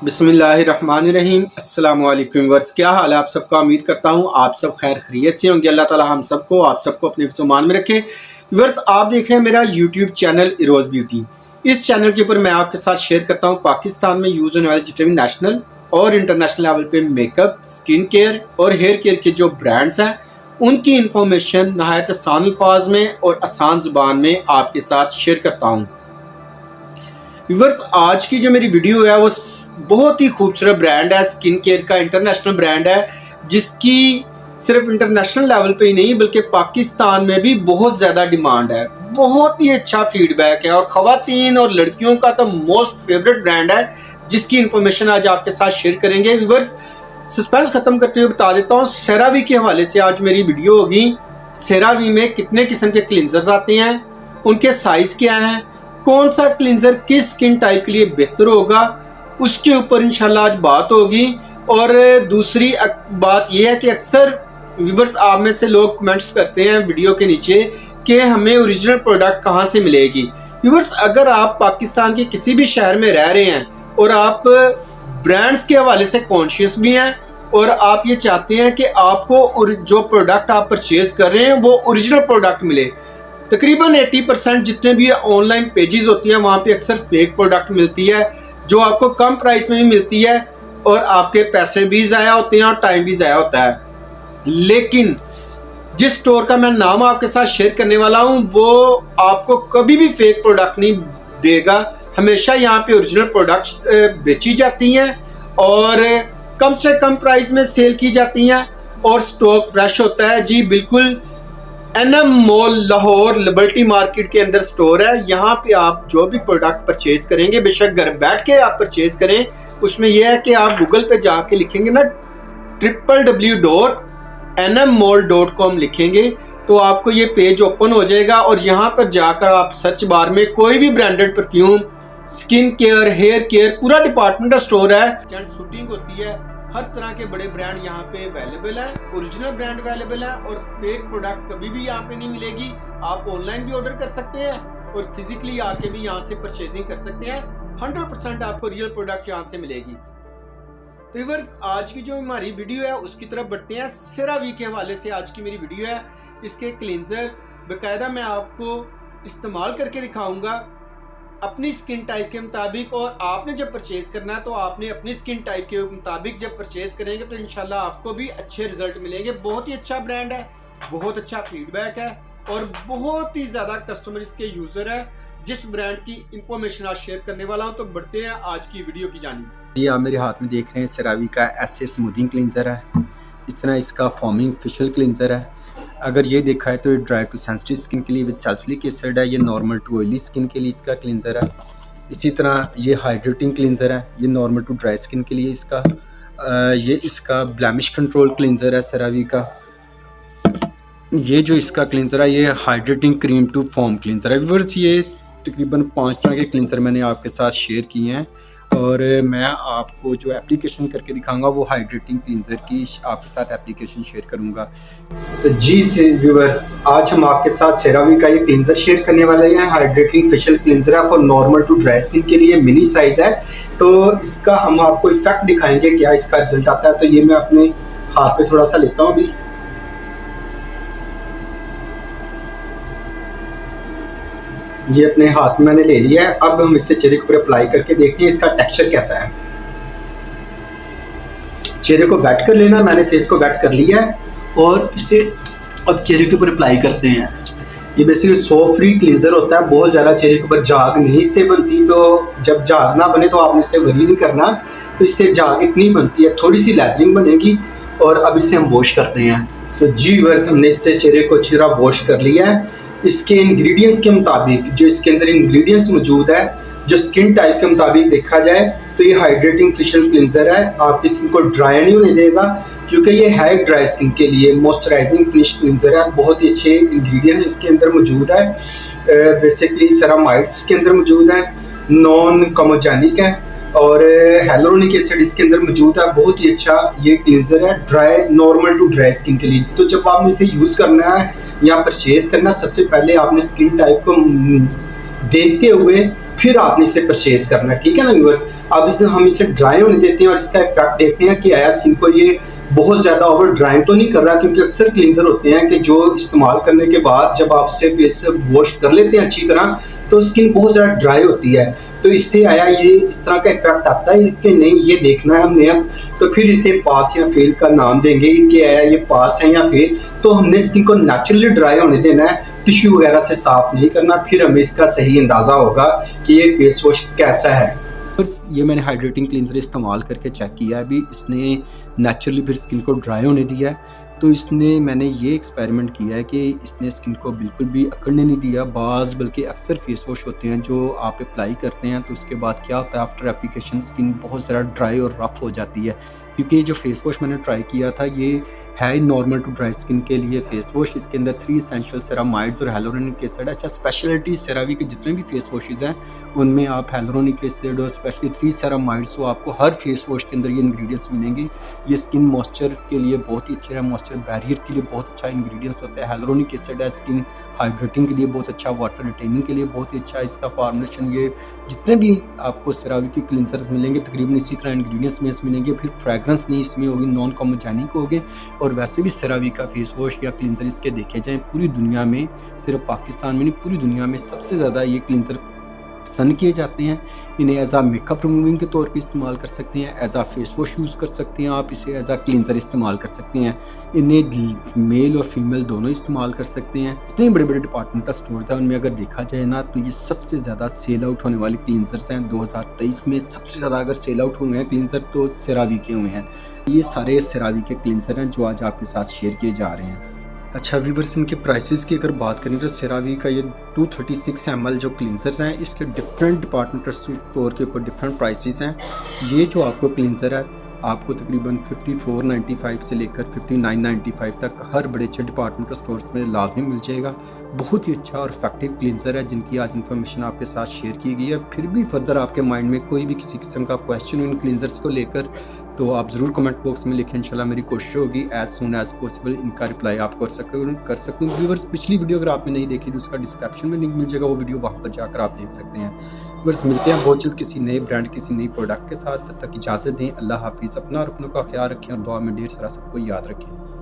बिस्मिल्लाहिर्रहमानिर्रहीम। अस्सलाम वालेकुम व्यूअर्स, क्या हाल है आप सबका। उम्मीद करता हूँ आप सब खैर खैरियत से होंगे। अल्लाह ताला हम सबको आप सबको अपने फ़िज़्मान में रखे। व्यूअर्स, आप देख रहे हैं मेरा यूट्यूब चैनल इरोज़ ब्यूटी। इस चैनल के ऊपर मैं आपके साथ शेयर करता हूँ पाकिस्तान में यूज़ होने वाले जितने भी नेशनल और इंटरनेशनल लेवल पे मेकअप, स्किन केयर और हेयर केयर के जो ब्रांड्स हैं उनकी इंफॉर्मेशन नहायत आसान अल्फाज में और आसान ज़ुबान में आपके साथ शेयर करता हूँ। व्यूअर्स, आज की जो मेरी वीडियो है वो बहुत ही खूबसूरत ब्रांड है, स्किन केयर का इंटरनेशनल ब्रांड है, जिसकी सिर्फ इंटरनेशनल लेवल पे ही नहीं बल्कि पाकिस्तान में भी बहुत ज़्यादा डिमांड है। बहुत ही अच्छा फीडबैक है और ख़वातीन और लड़कियों का तो मोस्ट फेवरेट ब्रांड है, जिसकी इंफॉर्मेशन आज आपके साथ शेयर करेंगे। व्यूअर्स, सस्पेंस ख़त्म करते हुए बता देता हूँ, सेरावी के हवाले से आज मेरी वीडियो होगी। सेरावी में कितने किस्म के क्लिनजर्स आते हैं, उनके साइज़ क्या हैं, कौन सा क्लिनजर किस स्किन टाइप के लिए बेहतर होगा, उसके ऊपर इंशाल्लाह आज बात होगी। और दूसरी बात यह है कि अक्सर व्यूअर्स आप में से लोग कमेंट्स करते हैं वीडियो के नीचे कि हमें ओरिजिनल प्रोडक्ट कहाँ से मिलेगी। व्यूअर्स, अगर आप पाकिस्तान के किसी भी शहर में रह रहे हैं और आप ब्रांड्स के हवाले से कॉन्शियस भी हैं और आप ये चाहते हैं कि आपको जो प्रोडक्ट आप परचेज कर रहे हैं वो ओरिजिनल प्रोडक्ट मिले, तकरीबन 80% जितने भी ऑनलाइन पेजेस होती हैं वहाँ पे अक्सर फेक प्रोडक्ट मिलती है जो आपको कम प्राइस में भी मिलती है और आपके पैसे भी ज़ाया होते हैं और टाइम भी ज़ाया होता है। लेकिन जिस स्टोर का मैं नाम आपके साथ शेयर करने वाला हूँ वो आपको कभी भी फेक प्रोडक्ट नहीं देगा। हमेशा यहाँ पे ओरिजिनल प्रोडक्ट्स बेची जाती हैं और कम से कम प्राइस में सेल की जाती हैं और स्टॉक फ्रेश होता है। जी बिल्कुल, NM mall Lahore liberty market के अंदर स्टोर है। यहाँ पे आप जो भी प्रोडक्ट परचेज करेंगे, बेशक घर बैठ के आप परचेज करें, उसमें यह है कि आप गूगल पे जाके लिखेंगे ना www.nmmall.com लिखेंगे तो आपको ये पेज ओपन हो जाएगा और यहाँ पर जाकर आप सर्च बार में कोई भी branded perfume, skin care, hair care, पूरा डिपार्टमेंट स्टोर है। शूटिंग होती है, हर तरह के बड़े ब्रांड यहाँ पे अवेलेबल है, ओरिजिनल ब्रांड अवेलेबल है और फेक प्रोडक्ट कभी भी यहाँ पे नहीं मिलेगी। आप ऑनलाइन भी ऑर्डर कर सकते हैं और फिजिकली आके भी यहाँ से परचेजिंग कर सकते हैं। 100% आपको रियल प्रोडक्ट यहाँ से मिलेगी। तो व्यूअर्स, आज की जो हमारी वीडियो है उसकी तरफ बढ़ते हैं। सेरावी के हवाले से आज की मेरी वीडियो है। इसके क्लींजर्स बाकायदा मैं आपको इस्तेमाल करके दिखाऊंगा अपनी स्किन टाइप के मुताबिक, और आपने जब परचेज करना है तो आपने अपनी स्किन टाइप के मुताबिक जब परचेज करेंगे तो इंशाल्लाह आपको भी अच्छे रिजल्ट मिलेंगे। बहुत ही अच्छा ब्रांड है, बहुत अच्छा फीडबैक है और बहुत ही ज़्यादा कस्टमर इसके यूज़र है। जिस ब्रांड की इंफॉर्मेशन आज शेयर करने वाला हूँ, तो बढ़ते हैं आज की वीडियो की जानिब। ये आप मेरे हाथ में देख रहे हैं सेरावी का ऐसे स्मूथिंग क्लींजर है। इस तरह इसका फॉर्मिंग फेशियल क्लींजर है। अगर ये देखा है तो ये ड्राई टू सेंसिटिव स्किन के लिए विद सैलिसिलिक एसिड है। ये नॉर्मल टू ऑयली स्किन के लिए इसका क्लींजर है। इसी तरह ये हाइड्रेटिंग क्लींजर है। ये नॉर्मल टू ड्राई स्किन के लिए ये इसका ब्लैमिश कंट्रोल क्लींजर है सेरावी का। ये जो इसका क्लींजर है ये hydrating cream to foam cleanser है। व्यूअर्स, ये तकरीबन 5 तरह के क्लींजर मैंने आपके साथ शेयर किए हैं और मैं आपको जो एप्लीकेशन करके दिखाऊंगा वो हाइड्रेटिंग क्लींजर की आपके साथ एप्लीकेशन शेयर करूंगा। तो जी से व्यूअर्स, आज हम आपके साथ सेरावी का ये क्लींजर शेयर करने वाले हैं। हाइड्रेटिंग फेशियल क्लींजर है for normal to dry skin के लिए, मिनी साइज है। तो इसका हम आपको इफेक्ट दिखाएंगे, क्या इसका रिजल्ट आता है। तो ये मैं अपने हाथ पे थोड़ा सा लेता हूँ अभी। ये अपने हाथ में मैंने ले लिया है। अब हम इससे चेहरे के ऊपर अप्लाई करके देखते हैं इसका टेक्सचर कैसा है। चेहरे को वेट कर लेना, मैंने फेस को वेट कर लिया है और इसे अब चेहरे के ऊपर अप्लाई करते हैं। ये बेसिकली सॉफ्ट फ्री क्लींजर होता है, बहुत ज़्यादा चेहरे के ऊपर झाग नहीं इससे बनती। तो जब झाग ना बने तो आपने इससे वरी नहीं करना। तो इससे झाग इतनी बनती है, थोड़ी सी लैदरिंग बनेगी। और अब इसे हम वॉश करते हैं। तो जी व्यूअर्स, हमने इससे चेहरे को अच्छी तरह वॉश कर लिया है। इसके इंग्रेडिएंट्स के मुताबिक जो इसके अंदर इंग्रेडिएंट्स मौजूद है, जो स्किन टाइप के मुताबिक देखा जाए तो ये हाइड्रेटिंग फेशियल क्लींजर है। आपकी स्किन को ड्राई नहीं होने देगा क्योंकि ये है ड्राई स्किन के लिए मॉइस्चराइजिंग फिनिश क्लींजर है। बहुत ही अच्छे इंग्रेडिएंट्स इसके अंदर मौजूद है। बेसिकली सेरामाइड्स इसके अंदर मौजूद है, नॉन कमोजेनिक है और हेलोरोनिक एसिड इसके अंदर मौजूद है। बहुत ही अच्छा ये क्लींजर है dry, normal to dry skin के लिए। तो जब आपने इसे यूज़ करना है या परचेज करना, सबसे पहले आपने स्किन टाइप को देखते हुए फिर आपने इसे परचेज करना है, ठीक है ना व्यूअर्स। अब इसे हम इसे ड्राई होने देते हैं और इसका इफेक्ट देखते हैं कि आया स्किन को ये बहुत ज़्यादा ओवर ड्राइंग तो नहीं कर रहा, क्योंकि अक्सर क्लींजर होते हैं कि जो इस्तेमाल करने के बाद जब आप उससे फेस वॉश कर लेते हैं अच्छी तरह तो स्किन बहुत ज़्यादा ड्राई होती है। तो इससे आया ये इस तरह का इफेक्ट आता है कि नहीं, ये देखना है हमने अब। तो फिर इसे पास या फेल का नाम देंगे कि आया ये पास है या फेल। तो हमने स्किन को नेचुरली ड्राई होने देना है, टिश्यू वगैरह से साफ नहीं करना, फिर हमें इसका सही अंदाज़ा होगा कि ये फेस वॉश कैसा है। बस ये मैंने हाइड्रेटिंग क्लींजर इस्तेमाल करके चेक किया है, अभी इसने नेचुरली फिर स्किन को ड्राई होने दिया है। तो इसने मैंने ये एक्सपेरिमेंट किया है कि इसने स्किन को बिल्कुल भी अकड़ने नहीं दिया बाज़, बल्कि अक्सर फेस वॉश होते हैं जो आप अप्लाई करते हैं तो उसके बाद क्या होता है, आफ्टर एप्लीकेशन स्किन बहुत ज़्यादा ड्राई और रफ़ हो जाती है। क्योंकि जो फेस वॉश मैंने ट्राई किया था ये है ही नॉर्मल टू ड्राई स्किन के लिए फेस वॉश। इसके अंदर 3 एसेंशियल सेरामाइड्स और hyaluronic एसिड। अच्छा, स्पेशलिटी सेरावी के जितने भी फेस वॉशेज़ हैं उनमें आप hyaluronic एसिड और स्पेशली 3 सेरामाइड्स, तो आपको हर फेस वॉश के अंदर ये इंग्रेडिएंट्स मिलेंगे। ये स्किन मॉइस्चर के लिए बहुत ही अच्छे है, मॉइस्चर बैरियर के लिए बहुत अच्छा इंग्रेडिएंट्स होता है। hyaluronic एसिड है स्किन हाइड्रेटिंग के लिए बहुत अच्छा, वाटर रिटेनिंग के लिए बहुत ही अच्छा इसका फार्मुलेशन। ये जितने भी आपको सेरावी के क्लिनजर्स मिलेंगे तकरीबन इसी तरह इंग्रेडिएंट्स में मिलेंगे। फिर फ्रेगरेंस नहीं इसमें होगी, नॉन कॉमोजेनिक होगे। और वैसे भी सेरावी का फेस वॉश या क्लिनजर इसके देखे जाएँ पूरी दुनिया में, सिर्फ पाकिस्तान में नहीं पूरी दुनिया में सबसे ज़्यादा ये क्लिनजर पसंद किए जाते हैं। इन्हें एज आ मेकअप रिमूविंग के तौर पे इस्तेमाल कर सकते हैं, एज आ फेस वॉश यूज़ कर सकते हैं, आप इसे एज आ क्लींजर इस्तेमाल कर सकते हैं। इन्हें मेल और फीमेल दोनों इस्तेमाल कर सकते हैं। इतने बड़े बड़े डिपार्टमेंटल स्टोर्स हैं उनमें अगर देखा जाए ना तो ये सबसे ज़्यादा सेल आउट होने वाली क्लींजर्स हैं। 2023 में सबसे ज़्यादा अगर सेल आउट हुए हैं क्लींजर तो सेरावी के हुए हैं। ये सारे सेरावी के क्लींजर हैं जो आज आपके साथ शेयर किए जा रहे हैं। अच्छा व्यूवर्स, इनके प्राइसेस की अगर बात करें तो सेरावी का ये 236 ml जो क्लींजर्स हैं इसके डिफरेंट डिपार्टमेंटल स्टोर के ऊपर डिफरेंट प्राइसेस हैं। ये जो आपको क्लींजर है आपको तकरीबन 54.95 से लेकर 59.95 तक हर बड़े अच्छे डिपार्टमेंटल स्टोर्स में लाजमी मिल जाएगा। बहुत ही अच्छा और इफेक्टिव क्लींजर है जिनकी आज इन्फॉर्मेशन आपके साथ शेयर की गई है। फिर भी फर्दर आपके माइंड में कोई भी किसी किस्म का क्वेश्चन इन क्लींजर्स को लेकर तो आप ज़रूर कमेंट बॉक्स में लिखें। इंशाल्लाह मेरी कोशिश होगी एज सुन एज पॉसिबल इनका रिप्लाई आप कर सकूँ। व्यूअर्स, पिछली वीडियो अगर आपने नहीं देखी तो उसका डिस्क्रिप्शन में लिंक मिल जाएगा, वो वीडियो वहाँ पर जाकर आप देख सकते हैं। व्यूअर्स, मिलते हैं बहुत जल्द किसी नए ब्रांड किसी नई प्रोडक्ट के साथ। तब तक इजाज़त दें। अल्लाह हाफिज़। अपना और अपनों का ख्याल रखें और दुआ में ढेर सारा सबको याद रखें।